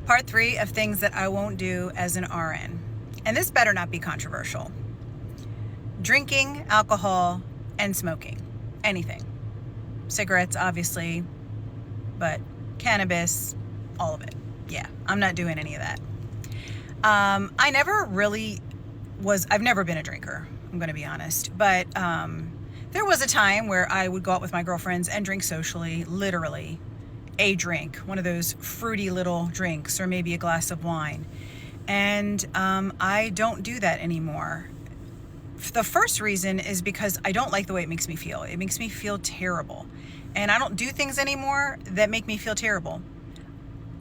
Part 3 of things that I won't do as an RN. And this better not be controversial. Drinking, alcohol, and smoking. Anything. Cigarettes, obviously, but cannabis, all of it. Yeah, I'm not doing any of that. I never really I've never been a drinker, I'm going to be honest. But there was a time where I would go out with my girlfriends and drink socially, literally a drink, one of those fruity little drinks, or maybe a glass of wine. And I don't do that anymore. The first reason is because I don't like the way it makes me feel. It makes me feel terrible. And I don't do things anymore that make me feel terrible.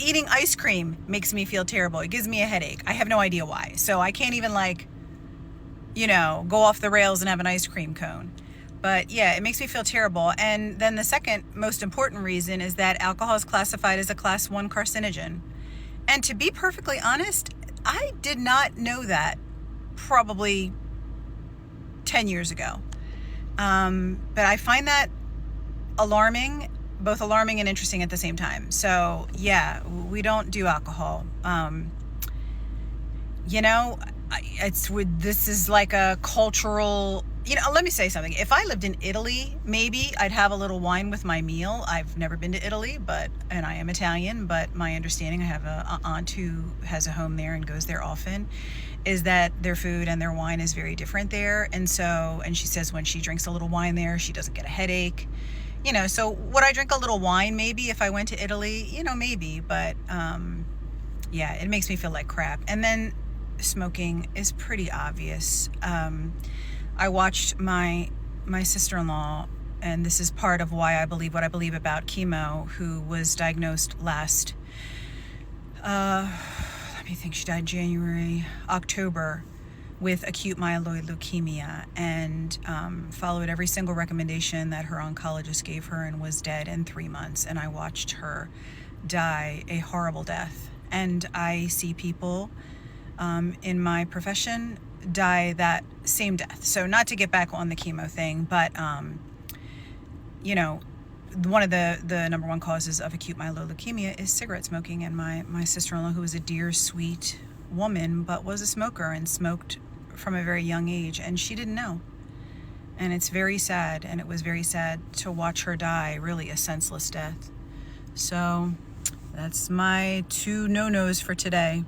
Eating ice cream makes me feel terrible. It gives me a headache. I have no idea why. So I can't even go off the rails and have an ice cream cone. But yeah, it makes me feel terrible. And then the second most important reason is that alcohol is classified as a class 1 carcinogen. And to be perfectly honest, I did not know that probably 10 years ago. But I find that alarming, both alarming and interesting at the same time. So yeah, we don't do alcohol. This is like a cultural, let me say something. If I lived in Italy, maybe I'd have a little wine with my meal. I've never been to Italy, and I am Italian, but my understanding, I have an aunt who has a home there and goes there often, is that their food and their wine is very different there. And she says when she drinks a little wine there, she doesn't get a headache. So would I drink a little wine maybe if I went to Italy? Maybe, but yeah, it makes me feel like crap. And then smoking is pretty obvious. I watched my sister-in-law, and this is part of why I believe what I believe about chemo, who was diagnosed last, she died October, with acute myeloid leukemia, and followed every single recommendation that her oncologist gave her, and was dead in 3 months. And I watched her die a horrible death. And I see people in my profession die that same death. So not to get back on the chemo thing, but one of the number one causes of acute myeloid leukemia is cigarette smoking. And my sister-in-law, who was a dear, sweet woman, but was a smoker and smoked from a very young age, and she didn't know. And it's very sad, and it was very sad to watch her die, really a senseless death. So that's my 2 no-nos for today.